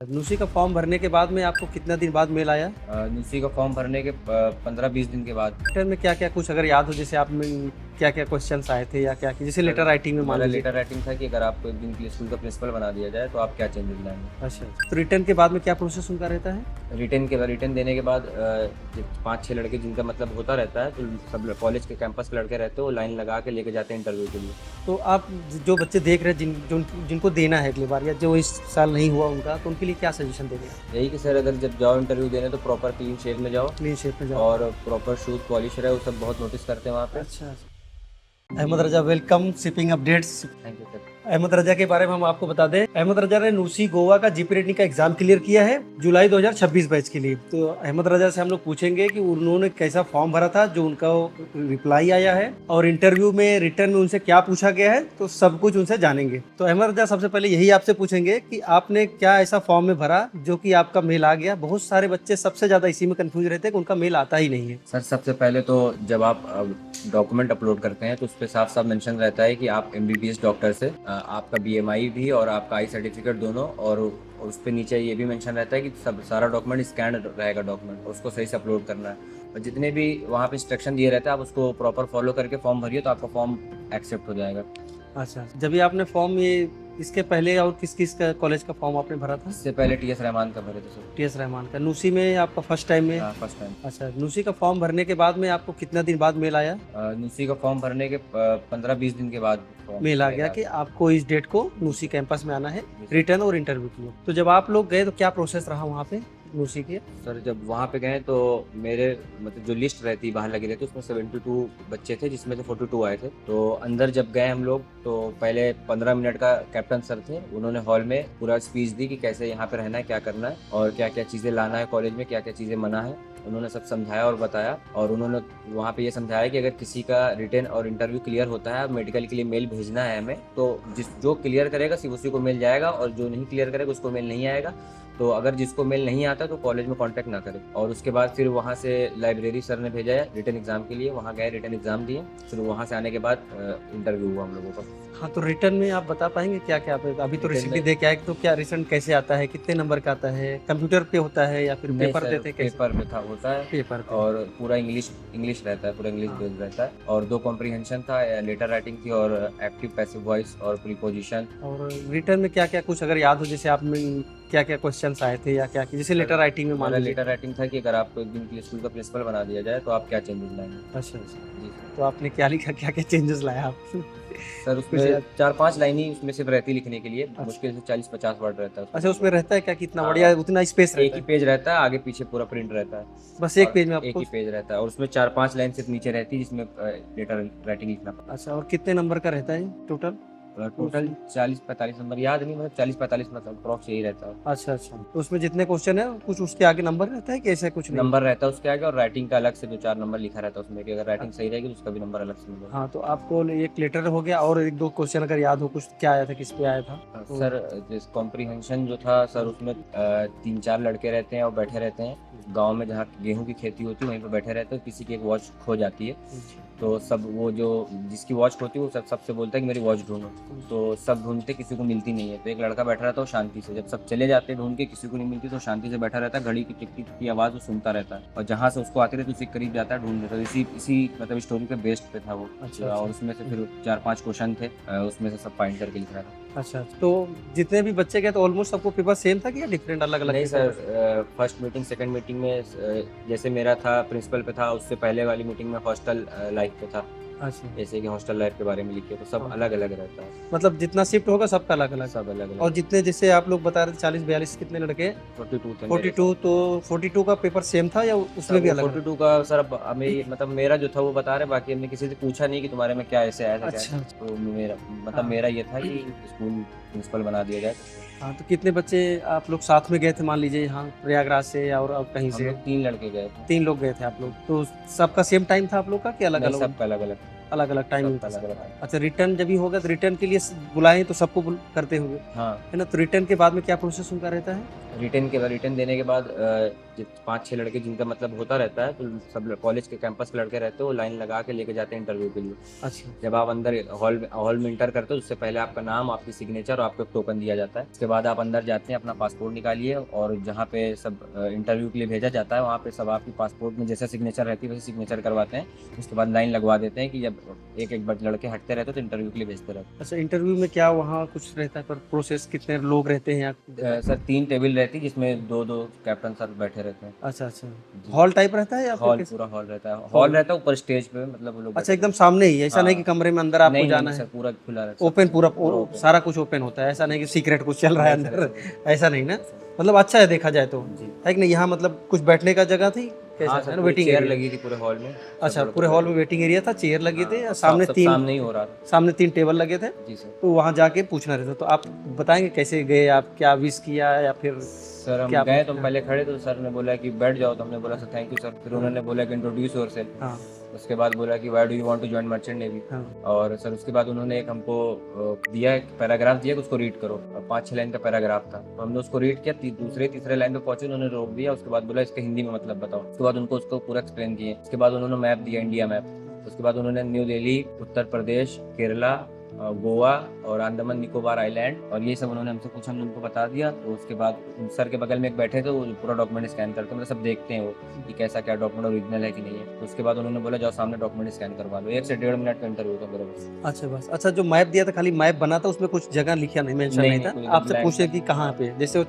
न्यूसी का फॉर्म भरने के बाद में आपको कितना दिन बाद मेल आया? न्यूसी का फॉर्म भरने के 15-20 दिन के बाद। लेटर में क्या क्या कुछ अगर याद हो, जैसे आप में क्या क्या क्वेश्चंस आए थे या क्या, जैसे लेटर राइटिंग में मान हमारा लीजिए। लेटर राइटिंग था कि अगर आपको एक दिन के लिए स्कूल का प्रिंसिपल बना दिया जाए तो आप क्या चेंजेस लाएंगे। अच्छा, तो रिटर्न के बाद में क्या प्रोसेस उनका रहता है? रिटर्न देने के बाद 5-6 लड़के जिनका मतलब होता रहता है, तो सब कॉलेज के कैंपस के लड़के रहते हैं, वो लाइन लगा के लेके जाते हैं इंटरव्यू के लिए। तो आप जो बच्चे देख रहे हैं जिनको देना है अगली बार या जो इस साल नहीं हुआ उनका, तो उनके लिए क्या सजेशन देंगे? यही कि सर, अगर जब जाओ इंटरव्यू देने तो प्रॉपर क्लीन शेप में जाओ क्लीन शेप में जाओ। और प्रॉपर शूज पॉलिश रहे, वो सब बहुत नोटिस करते हैं वहाँ पे। अच्छा। Ahmed Raza, welcome shipping updates. Thank you sir. Ahmed Raza के बारे में हम आपको बता दें, अहमद रजा ने न्यूसी गोवा का जीपी रेटिंग का एग्जाम क्लियर किया है जुलाई 2026 बैच के लिए। तो अहमद रजा से हम लोग पूछेंगे कि उन्होंने कैसा फॉर्म भरा था, जो उनका रिप्लाई आया है, और इंटरव्यू में रिटर्न में उनसे क्या पूछा गया है, तो सब कुछ उनसे जानेंगे। तो अहमद रजा, सबसे पहले यही आपसे पूछेंगे कि आपने क्या ऐसा फॉर्म में भरा जो कि आपका मेल आ गया। बहुत सारे बच्चे सबसे ज्यादा इसी में कंफ्यूज रहते हैं कि उनका मेल आता ही नहीं है। सर, सबसे पहले तो जब आप डॉक्यूमेंट अपलोड करते हैं तो उस पर साफ साफ मेंशन रहता है कि आप एमबीबीएस डॉक्टर से, आपका बीएमआई भी और आपका आई सर्टिफिकेट दोनों, और उस पे नीचे ये भी मेंशन रहता है कि सब सारा डॉक्यूमेंट स्कैन रहेगा डॉक्यूमेंट, उसको सही से अपलोड करना है। और जितने भी वहाँ पे इंस्ट्रक्शन दिए रहते हैं, आप उसको प्रॉपर फॉलो करके फॉर्म भरिए तो आपका फॉर्म एक्सेप्ट हो जाएगा। अच्छा, जब भी आपने फॉर्म, ये इसके पहले और किस किस का कॉलेज का फॉर्म आपने भरा था? इससे पहले टीएस रहमान का भरे थे सर। टीएस रहमान का। न्यूसी में आपका फर्स्ट टाइम में? हाँ, फर्स्ट टाइम। अच्छा, न्यूसी का फॉर्म भरने के बाद में आपको कितना दिन बाद मेल आया? न्यूसी का फॉर्म भरने के 15-20 दिन के बाद मेल आ गया कि आपको इस डेट को न्यूसी कैंपस में आना है रिटर्न और इंटरव्यू के लिए। तो जब आप लोग गए तो क्या प्रोसेस रहा वहाँ पे न्यूसी के? सर, जब वहाँ पे गए तो मेरे मतलब जो लिस्ट रहती बाहर लगी रहती उसमें 72 बच्चे थे, जिसमें से 42 आए थे। तो अंदर जब गए हम लोग तो पहले 15 मिनट का कैप्टन सर थे, उन्होंने हॉल में पूरा स्पीच दी कि कैसे यहाँ पे रहना है, क्या करना है और क्या क्या चीज़ें लाना है कॉलेज में, क्या क्या चीज़ें मना है। उन्होंने सब समझाया और बताया, और उन्होंने वहाँ पे ये समझाया कि अगर किसी का रिटर्न और इंटरव्यू क्लियर होता है, मेडिकल के लिए मेल भेजना है हमें, तो जो क्लियर करेगा सिर्फ उसी को मेल जाएगा, और जो नहीं क्लियर करेगा उसको मेल नहीं आएगा। तो अगर जिसको मेल नहीं आता तो कॉलेज में कांटेक्ट ना करें। और उसके बाद फिर वहाँ से लाइब्रेरी सर ने भेजा है रिटर्न एग्जाम के लिए, वहाँ गए, रिटर्न एग्जाम दिए, फिर वहाँ से आने के बाद इंटरव्यू हुआ हम लोगों का। हाँ, तो रिटर्न में आप बता पाएंगे क्या क्या? अभी तो रिसिप्ट दे के आए, तो क्या रिटर्न कैसे आता है, कितने नंबर का आता है, कंप्यूटर पे होता है या फिर पेपर देते हैं? पेपर में था होता है, पेपर पे। और पूरा इंग्लिश रहता है, पूरा इंग्लिश बेस्ड रहता है। और 2 कॉम्प्रीहेंशन था, लेटर राइटिंग थी और एक्टिव पैसिव वॉइस और प्रीपोजिशन। और रिटर्न में क्या क्या कुछ अगर याद हो, जैसे आप में क्या क्या क्वेश्चंस आए थे या क्या, जैसे लेटर राइटिंग में मान हमारा लीजिए। लेटर राइटिंग था कि अगर आपको एक दिन के लिए स्कूल का प्रिंसिपल बना दिया जाए तो आप क्या चेंजेस लाएंगे। अच्छा अच्छा, जी तो आपने क्या लिखा, क्या क्या चेंजेस लाया आप? सर, उसमें 4-5 लाइन ही उसमें सिर्फ रहती लिखने के लिए, अच्छा। मुश्किल से 40-50 वर्ड रहता है उसमें। अच्छा, उसमें रहता है क्या, कितना हाँ, बढ़िया उतना स्पेस एक रहता ही है? पेज रहता है, आगे पीछे पूरा प्रिंट रहता है। बस एक और पेज में एक आपको? ही पेज रहता है, और उसमें 4-5 लाइन सिर्फ नीचे रहती है जिसमें लेटर राइटिंग लिखना पड़ता अच्छा, और कितने नंबर का रहता है टोटल? है। टोटल 40-45 नंबर, याद नहीं, मतलब 40-45 मतलब अप्रॉक्स यही रहता है। अच्छा अच्छा, तो उसमें जितने क्वेश्चन है कुछ उसके आगे नंबर रहता है कि ऐसा कुछ नहीं? नंबर रहता है उसके आगे, और राइटिंग का अलग से जो 4 नंबर लिखा रहता है उसमें, कि अगर राइटिंग सही रहेगी तो उसका भी नंबर अलग से मिलेगा। हाँ, तो आपको एक लेटर हो गया, और एक दो क्वेश्चन अगर याद हो कुछ, क्या आया था, किस पे आया था? सर, जिस कॉम्प्रीहेंशन जो था सर, उसमें 3-4 लड़के रहते हैं और बैठे रहते हैं गांव में, जहाँ गेहूं की खेती होती है वहीं पर बैठे रहते हैं। किसी की एक वॉच खो जाती है, तो सब वो जो जिसकी वॉच होती है वो सबसे बोलता है कि मेरी वॉच ढूंढो। तो सब ढूंढते, किसी को मिलती नहीं है। तो एक लड़का बैठा रहता है शांति से, जब सब चले जाते हैं ढूंढ के, किसी को नहीं मिलती तो शांति से बैठा रहता है, घड़ी की टिक टिक की आवाज़ वो सुनता रहता है, और जहाँ से उसको आती रहती है उसके करीब जाता है, ढूंढ लेता है। इसी मतलब स्टोरी पे बेस्ड पे था वो। अच्छा, और उसमें से फिर 4-5 क्वेश्चन थे, उसमें से सब फाइंड करके लिख रहा था। अच्छा, तो जितने भी बच्चे गए तो ऑलमोस्ट सबको पेपर सेम था कि डिफरेंट, अलग अलग? नहीं sir, first meeting second meeting में जैसे मेरा था प्रिंसिपल पे था, उससे पहले वाली मीटिंग में हॉस्टल लाइफ पे था। अच्छा, जैसे कि हॉस्टल लाइफ के बारे में लिखे, तो सब हाँ। अलग अलग रहता है, मतलब जितना शिफ्ट होगा सबका अलग अलग? सब अलग अलग। और जितने, जैसे आप लोग बता रहे थे 40-42 कितने लड़के? 42 थे 42, तो 42 का पेपर सेम था या उसमें भी अलग? 42 का सर, अब हमें मतलब मेरा जो था वो बता रहे, बाकी हमने किसी से पूछा नहीं कि तुम्हारे में क्या ऐसे आया था। अच्छा, क्या तो मेरा मतलब हाँ। मेरा ये था कि स्कूल प्रिंसिपल बना दिया जाए। हाँ, तो कितने बच्चे आप लोग साथ में गए थे, मान लीजिए यहाँ प्रयागराज से या और कहीं हम से? लोग 3 लड़के गए थे। 3 लोग गए थे आप लोग, तो सबका सेम टाइम था आप लोग का कि अलग नहीं, अलग? सबका अलग अलग। अलग अलग टाइमिंग। सबका अलग अलग। अच्छा, रिटर्न जब भी होगा तो रिटर्न के लिए बुलाएं तो सबको करते होंगे, हाँ, है ना? तो रिटर्न के बाद में क्या प्रोसेस उनका रहता है? रिटर्न देने के बाद 5-6 लड़के जिनका मतलब होता रहता है, तो सब कॉलेज के कैंपस के लड़के रहते हैं, वो लाइन लगा के लेके जाते हैं इंटरव्यू के लिए। अच्छा। जब आप अंदर हॉल में इंटर करते हो, उससे पहले आपका नाम, आपकी सिग्नेचर और आपको एक टोकन दिया जाता है। उसके बाद आप अंदर जाते हैं, अपना पासपोर्ट निकालिए, और जहाँ पे सब इंटरव्यू के लिए भेजा जाता है, वहाँ पे सब आपकी पासपोर्ट में जैसा सिग्नेचर रहती है वैसे सिग्नेचर करवाते हैं। उसके बाद लाइन लगवा देते हैं कि जब एक एक लड़के हटते रहते हैं तो इंटरव्यू के लिए भेजते रहते अच्छा, इंटरव्यू में क्या वहाँ कुछ रहता है पर प्रोसेस, कितने लोग रहते हैं यहाँ? हैं। सर 3 टेबल रहती है, जिसमें 2-2 कैप्टन सर बैठे रहते हैं। अच्छा अच्छा, जी। हॉल टाइप रहता है या फिर हॉल, कैसे? पूरा हॉल रहता है। हॉल। हॉल रहता है ऊपर स्टेज पे, मतलब वो लोग अच्छा, बैठे एकदम रहते सामने ही, ऐसा हाँ। नहीं कि कमरे में अंदर हैं। आपको जाना नहीं सर, है? पूरा खुला रहता है, ओपन, पूरा पूरा ओपन। सारा कुछ ओपन होता है, ऐसा नहीं कि सीक्रेट कुछ चल रहा है नहीं सर, अंदर, ऐसा कुछ ऐसा नहीं ना? ऐसा नहीं। मतलब अच्छा है देखा जाए तो, जी। है कि नहीं? यहाँ मतलब कुछ बैठने का जगह थी कैसा हाँ है सर, ना, पूरी वेटिंग चेयर एरिया? लगी थी पूरे हॉल में। सब अच्छा, लड़के पूरे हॉल में बैठे वेटिंग एरिया था, चेयर लगे हाँ, थे, और सामने सब तीन, सामने ही हो रहा था। सामने 3 टेबल लगे थे, जी सर। तो वहाँ जाके पूछना रहता। तो आप बताएंगे कैसे गए आप, क्या विश किया या फिर सर हम क्या गए तो हम पूछना? पहले खड़े, तो सर ने बोला कि बैठ जाओ, तो हमने बोला सर थैंक यू सर। फिर उन्होंने बोला कि इंट्रोड्यूस योरसेल्फ। हाँ उसके बाद बोला कि why do you want to join merchant navy. हाँ। और सर उसके बाद उन्होंने एक हमको दिया, एक पैराग्राफ दिया कि उसको रीड करो। 5-6 लाइन का पैराग्राफ था, तो हमने उसको रीड किया। दूसरे तीसरे लाइन पे पहुंचे, उन्होंने रोक दिया। उसके बाद बोला इसका हिंदी में मतलब बताओ। उसके बाद उनको उसको पूरा एक्सप्लेन किए। उसके बाद उन्होंने मैप दिया, इंडिया मैप। उसके बाद उन्होंने न्यू दिल्ली, उत्तर प्रदेश, केरला, गोवा और अंडमान निकोबार आइलैंड और ये सब उन्होंने हमसे पूछा, हमने उनको बता दिया। तो उसके बाद सर के बगल में एक बैठे थे, वो पूरा डॉक्यूमेंट स्कैन करते, मतलब सब देखते हैं वो कि कैसा क्या डॉक्यूमेंट ओरिजिनल है कि नहीं है। तो उसके बाद उन्होंने बोला जाओ सामने डॉक्यूमेंट स्कैन करवा लो। 1 से 1.5 मिनट का इंटरव्यू था मेरे बस। अच्छा बस। अच्छा, जो मैप दिया था खाली मैप बना था, उसमें कुछ जगह लिखा नहीं, मेंशन नहीं था? कोई एकदम आपसे ब्लैंक पूछे था। कि कहाँ पे, जैसे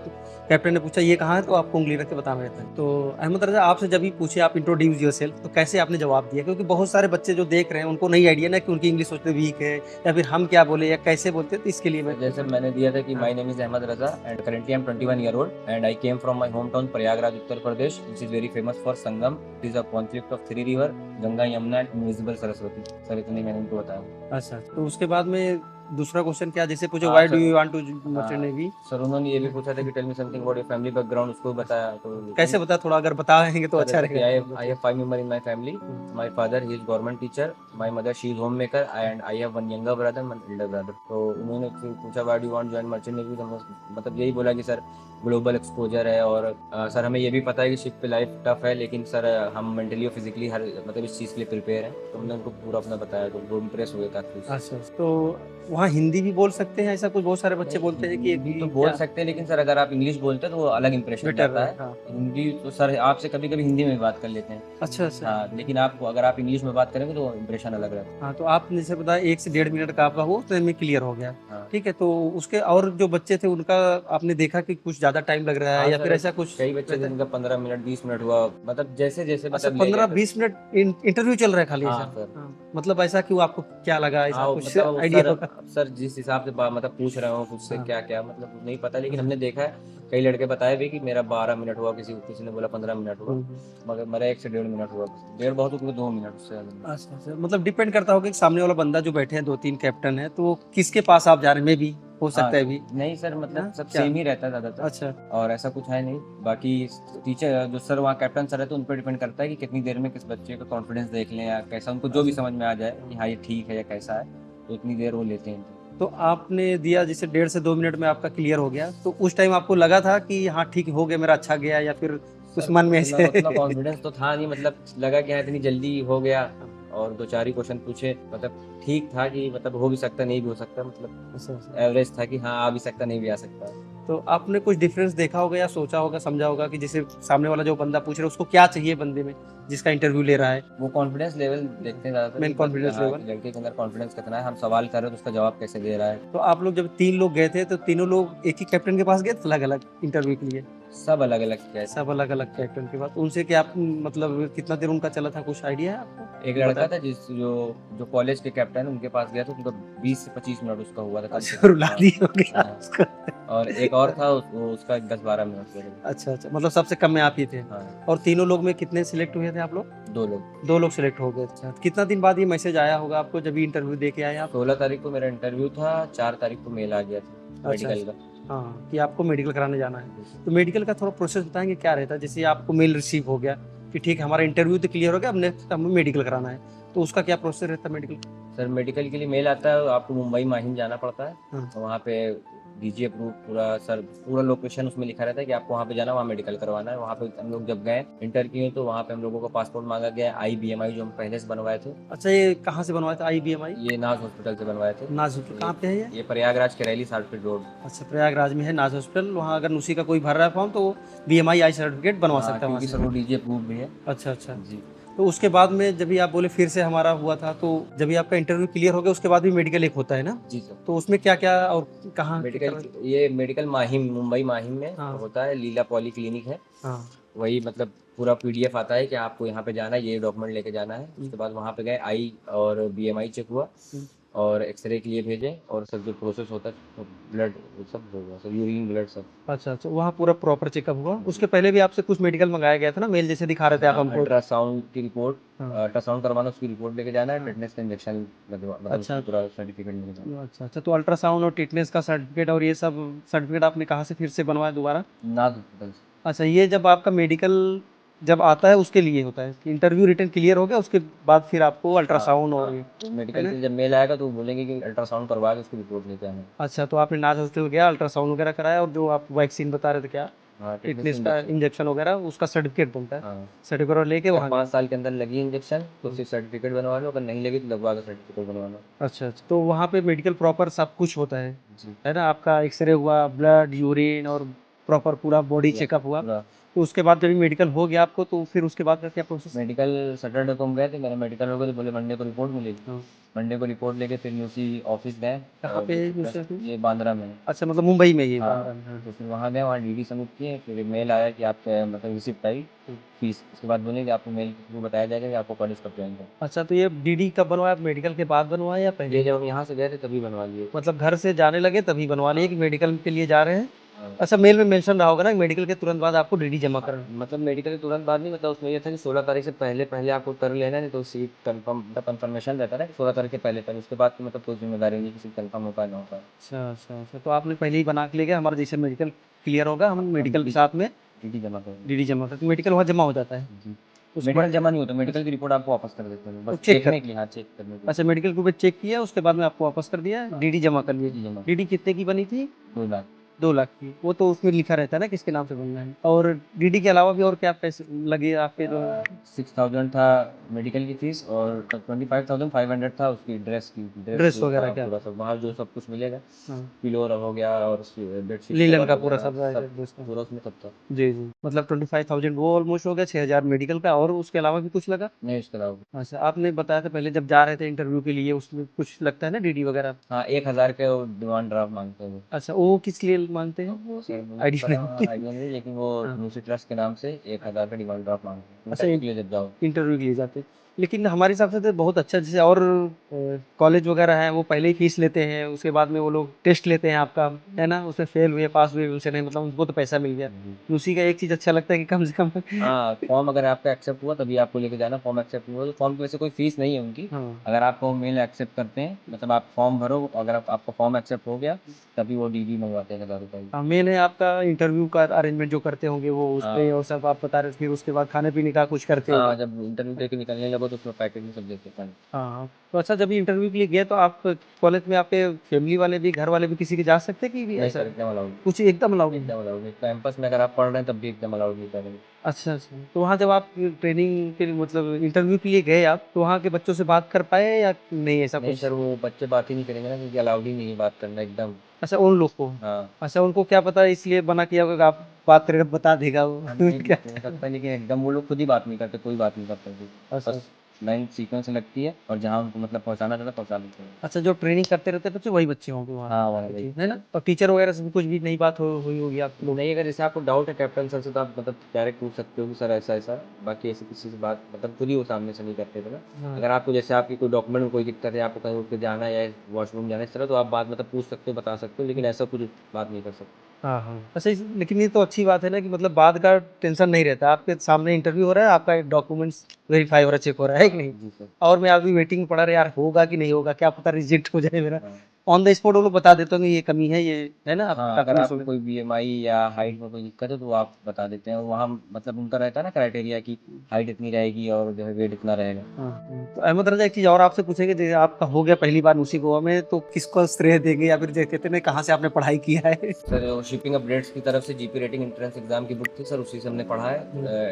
कैप्टन ने पूछा ये कहाँ है, तो आपको उंगली रख के बताना रहता है। तो अहमद रजा, आपसे जब भी पूछे आप इंट्रोड्यूस योरसेल्फ, तो कैसे आपने जवाब दिया? क्योंकि बहुत सारे बच्चे जो देख रहे हैं उनको नहीं आइडिया ना कि उनकी इंग्लिश सोचते वीक है या फिर हम क्या बोले या कैसे बोलते हैं, तो इसके लिए मैं जैसे मैंने दिया था कि हाँ। My name is Ahmad Raza and currently I am 21 year old and I came from my home town Prayagraj Uttar Pradesh which is very famous for Sangam. It is a conflict of 3 river Ganga, Yamuna and invisible Saraswati. Sir इतनी मैंने उनको बताया। अच्छा, तो उसके बाद में दूसरा क्वेश्चन क्या, जैसे पूछे हाँ why sir. Do you want to merchant हाँ, नेवी? सर उन्होंने ये भी पूछा था कि tell me something about your family background, उसको बताया। तो कैसे बता, थोड़ा अगर बताएंगे तो सर अच्छा जैसे कि रहेगा। I have 5 members in my family. My father he is government teacher. My mother she is homemaker and I have one younger brother, one elder brother. तो उन्होंने फिर पूछा why do you want join merchant navy, तो मतलब यही बोला कि sir global exposure है और सर हमें ये भी पता है कि शिप पे लाइफ टफ है, लेकिन सर हम मेंटली और फिजिकली हर मतलब इस चीज़ के लिए प्रिपेयर हैं। तो हमने उनको पूरा अपना बताया, तो वो इम्प्रेस हुए काफ़ी। अच्छा, तो वहाँ हिंदी भी बोल सकते हैं, ऐसा कुछ बहुत सारे बच्चे बोलते हैं कि हिंदी तो बोल सकते हैं, लेकिन सर अगर आप इंग्लिश बोलते हैं तो वो अलग इंप्रेशन बेटर जाता है। हाँ। हिंदी तो सर आपसे कभी कभी हिंदी में भी बात कर लेते हैं। अच्छा अच्छा। हाँ, लेकिन आपको अगर आप इंग्लिश में बात करेंगे तो इंप्रेशन अलग रहता है। हाँ, तो आपने जैसे बताया 1 से 1.5 मिनट का आपका वो तो में क्लियर हो गया। हाँ। ठीक है, तो उसके और जो बच्चे थे उनका आपने देखा कि कुछ ज्यादा टाइम लग रहा है हाँ या सर, फिर ऐसा कुछ कई बच्चे थे जिनका 15 मिनट 20 मिनट हुआ, मतलब जैसे जैसे अच्छा, मतलब ले गए 15-20 मिनट इंटरव्यू चल रहा है खाली? हाँ ऐसा सर। हाँ, मतलब ऐसा क्यों, आपको क्या लगा, ऐसा हाँ कुछ मतलब आइडिया सर, होगा? सर जिस हिसाब से मतलब पूछ रहे हो मुझसे हाँ। क्या क्या मतलब नहीं पता, लेकिन हमने देखा है कई लड़के बताए भी कि मेरा 12 मिनट हुआ, किसी ने बोला 15 मिनट हुआ, मगर मेरा 1 से 1.5 मिनट हुआ। 1.5 बहुत हुआ, 2 मिनट उससे ज्यादा नहीं। अच्छा अच्छा, मतलब डिपेंड करता होगा कि सामने वाला बंदा जो बैठे हैं 2-3 कैप्टन है, तो वो किसके पास आप जा रहे हैं, में भी हो सकता हाँ, है भी। नहीं सर मतलब हाँ, सब क्या? सेम ही रहता है ज्यादातर, अच्छा और ऐसा कुछ है नहीं। बाकी टीचर जो सर वहाँ कैप्टन सर है, तो उन पर डिपेंड करता है कि कितनी देर में किस बच्चे का कॉन्फिडेंस देख लें या कैसा, उनको जो भी अच्छा। समझ में आ जाए कि हाँ ये ठीक है या कैसा है, तो उतनी देर वो लेते हैं। तो आपने दिया जैसे 1.5 से 2 मिनट में आपका क्लियर हो गया, तो उस टाइम आपको लगा था कि हाँ ठीक हो गया मेरा, अच्छा गया, या फिर कुछ सर मन में उतना ऐसे उतना कॉन्फिडेंस तो था नहीं, मतलब लगा कि हाँ इतनी जल्दी हो गया, और 2-4 ही क्वेश्चन पूछे, मतलब ठीक था कि मतलब हो भी सकता नहीं भी हो सकता, मतलब अच्छा, अच्छा। एवरेज था कि हाँ आ भी सकता नहीं भी आ सकता। तो आपने कुछ डिफरेंस देखा होगा या सोचा होगा, समझा होगा कि जैसे सामने वाला जो बंदा पूछ रहा है उसको क्या चाहिए बंदे में जिसका इंटरव्यू ले रहा है? वो कॉन्फिडेंस लेवल देखते हैं ज़्यादातर मेन कि कॉन्फिडेंस हाँ, लेवल। कि लड़के के अंदर कॉन्फिडेंस कितना है, हम सवाल कर रहे हैं तो उसका जवाब कैसे दे रहा है। तो आप लोग जब 3 लोग गए थे, तो तीनों लोग एक ही कैप्टन के पास गए थे अलग अलग इंटरव्यू के लिए? सब अलग अलग क्या है। सब अलग अलग कैप्टन के पास। उनसे क्या मतलब कितना देर उनका चला था, कुछ आइडिया है आपको? एक लड़का था जो जो कॉलेज के कैप्टन उनके पास गया था, उनका 20 से 25 मिनट उसका हुआ था कम से अच्छा, कम। रुला हाँ, दिया हो गया हाँ। उसको। और एक और था उसका 10-12 मिनट लगे। अच्छा अच्छा, मतलब सबसे कम में आप ही थे। हाँ, और तीनों लोग में कितने सिलेक्ट हुए थे आप लोग? 2 लोग। 2 लोग सिलेक्ट हो गए। अच्छा, कितना दिन बाद ये मैसेज आया होगा आपको जब इंटरव्यू दे के आए आप? 16 तारीख को मेरा इंटरव्यू था, 4 तारीख को मेल आ गया था मेडिकल का। हाँ, कि आपको मेडिकल कराने जाना है। तो मेडिकल का थोड़ा प्रोसेस बताएंगे क्या रहता है? जैसे आपको मेल रिसीव हो गया, कि ठीक है हमारा इंटरव्यू तो क्लियर हो गया, अब नेक्स्ट हमें मेडिकल कराना है, तो उसका क्या प्रोसेस रहता है मेडिकल? सर मेडिकल के लिए मेल आता है, आपको मुंबई माहिम जाना पड़ता है। हाँ। तो वहाँ पे डीजी अप्रूव पूरा सर पूरा लोकेशन उसमें लिखा रहता है कि आपको वहाँ पे जाना, वहाँ मेडिकल करवाना है। वहाँ पे हम लोग जब गए इंटर किए तो वहाँ पे हम लोगों का पासपोर्ट मांगा गया, IBMI जो हम पहले से बनवाए थे। अच्छा, ये कहाँ से बनवाया था IBMI? ये नाज हॉस्पिटल से बनवाए थे। नाज कहाँ पे है ये? ये प्रयागराज करैली 60 फीट रोड। अच्छा, प्रयागराज में है नाज हॉस्पिटल, वहाँ अगर उसी का कोई भर रहा है फॉर्म तो BMI सर्टिफिकेट बनवा हाँ, सकता है वहाँ क्योंकि से। सर वो डीजी अप्रूव भी है। अच्छा अच्छा। जी तो उसके बाद में जब भी आप बोले फिर से हमारा हुआ था, तो जब भी आपका इंटरव्यू क्लियर हो गया उसके बाद भी मेडिकल एक होता है ना, जी सर। तो उसमें क्या क्या और कहाँ मेडिकल ये मेडिकल माहिम मुंबई माहिम में हाँ। होता है, लीला पॉली क्लिनिक है। हाँ। वही मतलब पूरा PDF आता है कि आपको यहाँ पे जाना है, ये डॉक्यूमेंट लेके जाना है। उसके बाद वहाँ पे गए, आई और BMI चेक हुआ और एक्सरे के लिए भेजे, और सब जो प्रोसेस होता है ब्लड सब हो गया सर, यूरिन ब्लड सब। अच्छा अच्छा, वहाँ पूरा प्रॉपर चेकअप हुआ। उसके पहले भी आपसे कुछ मेडिकल मंगाया गया था ना, मेल जैसे दिखा रहे थे आप हमको? अल्ट्रासाउंड की रिपोर्ट, हाँ। अल्ट्रासाउंड करवाना, उसकी रिपोर्ट लेके जाना है, हाँ। टिटनेस का इंजेक्शन लगवा, मतलब अच्छा उसकी पूरा सर्टिफिकेट लेके जाना अच्छा अच्छा, तो अल्ट्रासाउंड और टिटनेस का सर्टिफिकेट और ये सब सर्टिफिकेट आपने कहाँ से फिर से बनवाया दोबारा? है। नाज हॉस्पिटल से। अच्छा, ये जब आपका मेडिकल जब आता है उसके लिए होता है कि इंटरव्यू रिटर्न क्लियर हो गया उसके बाद फिर आपको अल्ट्रासाउंड और ये, है मेडिकल ना? से जब मेल आएगा तो वो बोलेंगे कि अल्ट्रासाउंड करवा के उसकी रिपोर्ट लेके आना। अच्छा, तो आपने नाज हॉस्पिटल गया, अल्ट्रासाउंड वगैरह कराया, और जो आप वैक्सीन बता रहे थे क्या, हाँ, टिटनेस टिटनेस का इंजेक्शन। इंजेक्शन वगैरह, उसका सर्टिफिकेट बनता है। हाँ, सर्टिफिकेट लेके अगर वहाँ 5 साल के अंदर लगी इंजेक्शन तो सिर्फ सर्टिफिकेट बनवा लो, अगर नहीं लगी तो लगवा के सर्टिफिकेट बनवा लो। अच्छा अच्छा, तो वहाँ पे मेडिकल प्रॉपर सब कुछ होता जी है ना? आपका एक्सरे हुआ, ब्लड, यूरिन और प्रॉपर पूरा बॉडी चेकअप हुआ, पूरा। तो उसके बाद जब मेडिकल हो गया आपको, तो फिर उसके बाद का क्या प्रोसेस? मेडिकल सैटरडे को हम गए थे, मेरा मेडिकल हो गया तो बोले मंडे को रिपोर्ट मिलेगी। हाँ। मंडे को रिपोर्ट लेके फिर यूसी ऑफिस गए, कहाँ पे है दूसरा फिर? ये बांद्रा में है। अच्छा, मतलब मुंबई में ये हाँ, बांद्रा में, हाँ। तो फिर वहाँ गए, वहाँ DD सबमिट किए, फिर मेल आया कि आप मतलब रिसिप्ट आई फीस। उसके बाद बोले कि आपको मेल के थ्रू बताया जाएगा कि आपको कॉलेज कब ज्वाइन करना अच्छा, तो ये DD कब बनवाया, मेडिकल के बाद बनवाया या है। पहले? ये जब हम यहाँ से गए थे तभी बनवा लिए। मतलब घर से जाने लगे तभी बनवा लिए कि मेडिकल के लिए जा रहे हैं? हाँ। अच्छा, मेल में मेंशन रहा होगा ना मेडिकल के तुरंत बाद आपको DD जमा करना? मतलब मेडिकल के तुरंत बाद नहीं, मतलब उसमें ये था कि 16 तारीख से पहले पहले आपको कर लेना है, नहीं तो सीट कंफर्म कंफर्मेशन रहता है ना 16 तारीख के पहले पहले, उसके बाद की मतलब कोई जिम्मेदारी नहीं कि सीट कंफर्म हो पाए ना हो पाए। अच्छा अच्छा अच्छा, तो आपने पहले ही बना के ले गया, हमारा जैसे मेडिकल क्लियर होगा हम मेडिकल के साथ में DD जमा करेंगे। DD जमा करते, मेडिकल वहाँ जमा हो जाता है। जी। उसके मेडिकल बाद जमा नहीं होता, मेडिकल की रिपोर्ट आपको वापस कर देते हैं, वो बस चेक कर, देखने के लिए, हाँ चेक करने के लिए। अच्छा मेडिकल को भी चेक किया उसके बाद में आपको वापस कर दिया, DD जमा कर लिए। DD जमा DD कितने की बनी थी? 2 लाख। 2 लाख की, वो तो उसमें लिखा रहता है ना किसके नाम से बनना है। और DD के अलावा भी और क्या पैसे लगे आपके? 6000 था मेडिकल की फीस, और 25,500 था उसकी ड्रेस की, ड्रेस ड्रेस वगैरह क्या? पूरा सब वहाँ जो सब कुछ मिलेगा, हाँ, पिलो हो गया और बेडशीट लीलन कवर का हो पूरा गया, सब रहेगा सब ड्रेस का। पूरा उसमें सब था। जी जी, मतलब 25,000 वो ऑलमोस्ट हो गया, 6,000 मेडिकल का, और उसके अलावा भी कुछ लगा? नहीं उसके अलावा। अच्छा, आपने बताया था पहले जब जा रहे थे इंटरव्यू के लिए, उसमें कुछ लगता है ना DD वगैरह? हाँ, 1000 के वो डिमांड ड्राफ्ट मांगते हैं वो। अच्छा, वो किस लिए मांगते हैं? वो सर मुझे आइडिया नहीं। आइडिया नहीं, लेकिन वो हाँ। न्यूसी ट्रस्ट के नाम से 1000 का डिमांड ड्राफ्ट मांगते हैं अच्छा, इंटरव्यू के लिए जब जाओ। इंटरव्यू के लिए जाते, लेकिन हमारे हिसाब से तो बहुत अच्छा, जैसे और कॉलेज वगैरह है वो पहले ही फीस लेते हैं, उसके बाद में वो लोग टेस्ट लेते हैं आपका, है ना, उसमें फेल हुए पास हुए उनसे नहीं, मतलब उनको तो पैसा मिल गया। उसी का एक चीज़ अच्छा लगता है कि कम से कम। हाँ, फॉर्म अगर आपका एक्सेप्ट हुआ तभी आपको लेके जाना, फॉर्म एक्सेप्ट हुआ तो फॉर्म की वजह से कोई फीस नहीं है उनकी। हाँ अगर आपको मेल एक्सेप्ट करते हैं, मतलब आप फॉर्म भरो, अगर आपका फॉर्म एक्सेप्ट हो गया तभी वो DD मंगवाते हैं 1000 रुपये की। हाँ, मेन है आपका इंटरव्यू का अरेंजमेंट जो करते होंगे वो उस पे, हाँ और सब आप बता रहे थे, फिर उसके बाद खाने पीने का कुछ करते हाँ, होंगे। जब इंटरव्यू दे के निकलने लगो तो उसमें पैकेज में सब देते हैं। हाँ, तो अच्छा, जब इंटरव्यू के लिए गए तो आप कॉलेज में आपके फैमिली वाले भी, घर वाले भी किसी के जा सकते हैं कि नहीं ऐसा सर, एकदम अलाउड, कुछ एकदम अलाउड नहीं? एकदम अलाउड नहीं, कैंपस में अगर आप पढ़ रहे हैं तब भी एकदम अलाउड नहीं करेंगे। अच्छा अच्छा, तो वहाँ जब आप ट्रेनिंग के लिए, मतलब इंटरव्यू के लिए गए आप, तो वहाँ के बच्चों से बात कर पाए या नहीं, ऐसा नहीं कुछ? सर, वो बच्चे बात ही नहीं करेंगे ना, क्योंकि अलाउड ही नहीं है बात करना एकदम। अच्छा, उन लोग को? हाँ। अच्छा, उनको क्या पता इसलिए बना किया होगा कि आप बात करेंगे तो बता देगा वो। नहीं क्या? हो सकता है, लेकिन एकदम वो लोग खुद ही बात नहीं करते, कोई बात नहीं करता जी। अच्छा बस लाइन सीक्वेंस में लगती है और जहाँ उनको मतलब पहुँचाना चाहता है पहुँचा देते हैं। अच्छा, जो ट्रेनिंग करते रहते हैं बच्चे वही बच्चे होंगे वहाँ हाँ के, वही। ठीक है ना? और टीचर वगैरह से भी कुछ भी नई बात हुई होगी आप लोग? नहीं, अगर जैसे आपको डाउट है कैप्टन सर से तो आप मतलब डायरेक्ट पूछ सकते हो कि सर ऐसा ऐसा, बाकी ऐसे किसी से बात मतलब खुद ही वो सामने से नहीं करते थे ना। हाँ अगर आपको जैसे आपकी कोई डॉक्यूमेंट में कोई दिक्कत है, आपको कहीं उठ के जाना है या वॉशरूम जाना है, इस तरह तो आप बात मतलब पूछ सकते हो, बता सकते हो, लेकिन ऐसा कुछ बात नहीं कर सकते। हाँ हाँ, अच्छा लेकिन ये तो अच्छी बात है ना कि मतलब बाद का टेंशन नहीं रहता, आपके सामने इंटरव्यू हो रहा है, आपका डॉक्यूमेंट्स वेरीफाई हो रहा है, चेक हो रहा है कि नहीं? जी सर। और मैं अभी वेटिंग पड़ा रहा यार, होगा कि नहीं होगा, क्या पता रिजेक्ट हो जाए मेरा, हाँ। ऑन द स्पॉट वो लोग बता देते होंगे ये कमी है, ये है ना हाँ, आपका अगर कमी आपको सोच। कोई बीएमआई या हाइट में कोई दिक्कत है तो वो आप बता देते हैं, वहाँ मतलब उनका रहता है ना क्राइटेरिया कि हाइट इतनी रहेगी और जो है वेट इतना रहेगा। हाँ, तो अहमद रजा एक चीज़ और आपसे पूछेंगे, जैसे आपका हो गया पहली बार ऊसी गोवा में, तो किसको श्रेय देंगे या फिर जैसे कहते हैं ना, कहाँ से आपने पढ़ाई किया है? सर वो शिपिंग अपडेट्स की तरफ से जीपी रेटिंग एंट्रेंस एग्जाम की बुक थी सर, उसी से हमने पढ़ा है।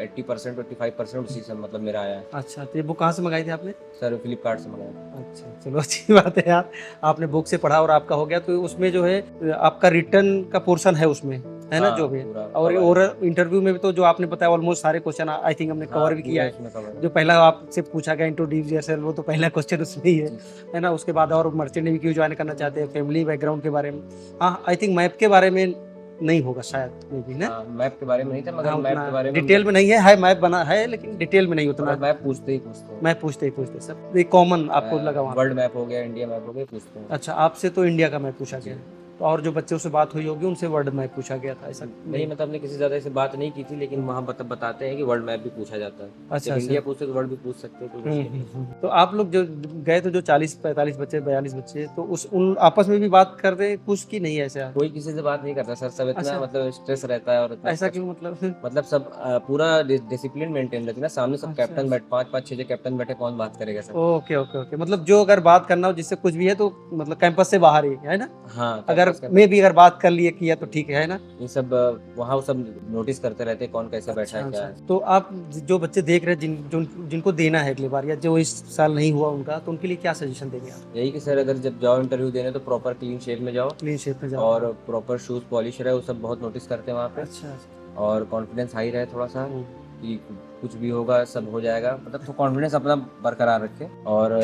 80% 85% उसी से मतलब मेरा आया है। अच्छा, तो ये बुक कहाँ से मंगाई थी आपने? सर फ्लिपकार्ट से मंगाया। अच्छा, चलो अच्छी बात है यार, आपने बुक से पढ़ा और आपका हो गया। तो उसमें जो है आपका रिटर्न का पोर्शन है उसमें, है ना हाँ, जो भी है। पूरा और कवर है। ओरल इंटरव्यू में भी तो जो आपने बताया ऑलमोस्ट सारे क्वेश्चन आई थिंक हमने हाँ, कवर भी किया पूरा है। उसमें कवर है। जो पहला आपसे पूछा गया इंट्रोड्यूस योरसेल्फ, वो तो पहला क्वेश्चन उसमें ही जी। है ना। उसके बाद और मर्चेंट नेवी क्यों ज्वाइन करना चाहते हैं, फैमिली बैकग्राउंड के बारे में। हाँ, आई थिंक मैप के बारे में नहीं होगा शायद, मे बी ना। हाँ, मैप के बारे में नहीं था, मगर हाँ, मैप उतना के बारे में डिटेल में नहीं है मैप बना है, लेकिन डिटेल में नहीं उतना। मगर मैप पूछते ही पूछते हैं। मैप पूछते ही पूछते सब, ये कॉमन आपको लगा वहाँ पे। वर्ल्ड मैप हो गया, इंडिया मैप हो गया, पूछते हैं। अच्छा, आपसे तो इंडिया का मैप पूछा गया, तो और जो बच्चों से बात हुई होगी उनसे वर्ल्ड मैप पूछा गया था, ऐसा नहीं, मतलब हमने किसी ज्यादा से बात नहीं की थी, लेकिन वहाँ बताते हैं कि वर्ल्ड मैप भी पूछा जाता है। अच्छा, जब अच्छा। इंडिया पूछते तो वर्ल्ड भी पूछ सकते हैं, कोई मुश्किल नहीं। तो आप लोग जो गए तो जो 40-45 बच्चे 42 बच्चे, तो उस उन आपस में भी बात करते कुछ की नहीं ऐसा? कोई किसी से बात नहीं करता सर, सब इतना अच्छा। मतलब स्ट्रेस रहता है और इतना ऐसा क्यों मतलब? मतलब सब पूरा डिसिप्लिन मेंटेन रहती है ना, सामने सब अच्छा, कैप्टन बैठ 5-5 6 कैप्टन बैठे, कौन बात करेगा सर। ओके ओके ओके, मतलब जो अगर बात करना हो जिससे कुछ भी है तो मतलब कैंपस से बाहर ही है ना। हाँ, अगर कैंपस मैं भी अगर बात कर लिए किया तो ठीक है ना। ये सब वहाँ वो सब नोटिस करते रहते हैं, कौन कैसे बैठा है क्या है। तो आप जो बच्चे देख रहे हैं जिनको देना है अगली बार, या जो इस साल नहीं हुआ उनका, तो उनके लिए क्या सजेशन देंगे आप? यही कि सर अगर जब जाओ इंटरव्यू देने तो प्रॉपर क्लीन शेप में जाओ, क्लीन शेप में जाओ। और प्रॉपर शूज पॉलिश रहे, वो सब बहुत नोटिस करते हैं वहाँ पे। अच्छा, और कॉन्फिडेंस हाई रहे थोड़ा सा, हम्म। कि कुछ भी होगा सब हो जाएगा, मतलब तो कॉन्फिडेंस अपना बरकरार रखे। और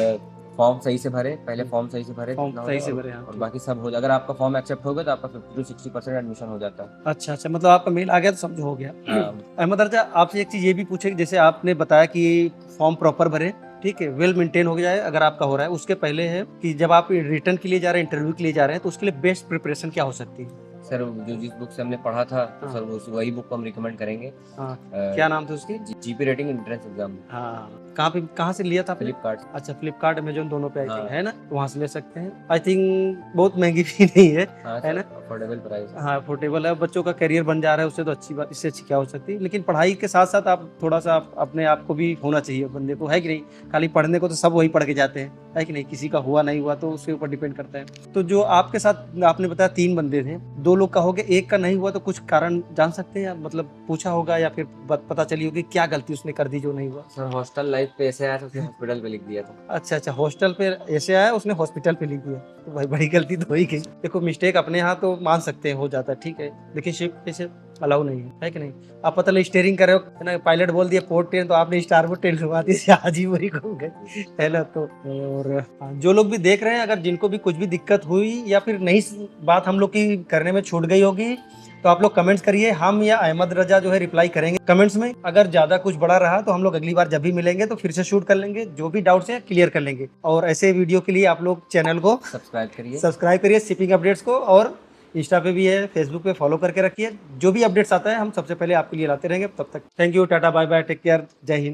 फॉर्म सही से भरे, पहले फॉर्म सही से भरे फॉर्म जितना सही होगा, से भरे, हाँ, और ठीक। बाकी सब हो जाए। अगर आपका फॉर्म एक्सेप्ट हो गया तो आपका 50 to 60% एडमिशन हो जाता है। अच्छा अच्छा, मतलब आपका मेल आ गया तो समझो हो गया। हाँ। अहमद रजा, आपसे एक चीज़ ये भी पूछे कि जैसे आपने बताया कि फॉर्म प्रॉपर भरे, ठीक है, वेल मेंटेन हो जाए अगर आपका हो रहा है। उसके पहले है कि जब आप रिटर्न के लिए जा रहे हैं, इंटरव्यू के लिए जा रहे हैं, तो उसके लिए बेस्ट प्रिपरेशन क्या हो सकती है? सर जो जिस बुक से हमने पढ़ा था तो हाँ। सर वही बुक को हम रिकमेंड करेंगे। हाँ, क्या नाम था उसकी? GP rating entrance exam. हाँ, कहाँ से लिया था आपने? फ्लिपकार्ट। अच्छा, फ्लिपकार्ट अमेजोन दोनों पे आई थिंक हाँ। है ना, तो वहाँ से ले सकते हैं। आई थिंक बहुत महंगी भी नहीं है, हाँ है ना। Affordable price. हाँ, अफोर्डेबल है, बच्चों का करियर बन जा रहा है उससे, तो अच्छी बात, इससे अच्छी क्या हो सकती है। लेकिन पढ़ाई के साथ साथ आप थोड़ा सा अपने आप को भी होना चाहिए बंदे को, है कि नहीं। खाली पढ़ने को तो सब वही पढ़ के जाते हैं, है कि नहीं। किसी का हुआ नहीं हुआ तो उसके ऊपर डिपेंड करता है। तो जो आपके साथ आपने बताया 3 बंदे थे, 2 लोग का हो गया, एक का नहीं हुआ, तो कुछ कारण जान सकते हैं, मतलब पूछा होगा या फिर पता चली होगी क्या गलती उसने कर दी जो नहीं हुआ? सर हॉस्टल लाइफ पे ऐसे आया था, उसने हॉस्पिटल पे लिख दिया था। अच्छा अच्छा, हॉस्टल पे ऐसे आया, उसने हॉस्पिटल पे लिख दिया, तो भाई बड़ी गलती तो हो ही गई। देखो, मिस्टेक अपने यहाँ तो मान सकते हैं, हो जाता है, ठीक है, लेकिन शिप ऐसे अलाउ नहीं है कि नहीं। आप पता नहीं स्टेयरिंग कर रहे हो, है ना, पायलट बोल दिया पोर्ट ट्रेन, तो आपने स्टारबोर्ड ट्रेन घुमा दी, आज ही वही घूम गए, है ना। तो और जो लोग भी देख रहे हैं, अगर जिनको भी कुछ भी दिक्कत हुई या फिर नहीं बात हम लोग की करने में छूट गई होगी, तो आप लोग कमेंट्स करिए, हम या अहमद रजा जो है रिप्लाई करेंगे कमेंट्स में। अगर ज्यादा कुछ बड़ा रहा तो हम लोग अगली बार जब भी मिलेंगे तो फिर से शूट कर लेंगे, जो भी डाउट्स हैं क्लियर कर लेंगे। और ऐसे वीडियो के लिए आप लोग चैनल को सब्सक्राइब करिए, शिपिंग अपडेट्स को, और इंस्टा पे भी है, फेसबुक पे फॉलो करके रखिए। जो भी अपडेट्स आता है हम सबसे पहले आपके लिए लाते रहेंगे। तब तक thank you, tata, bye bye, take care, जय हिंद।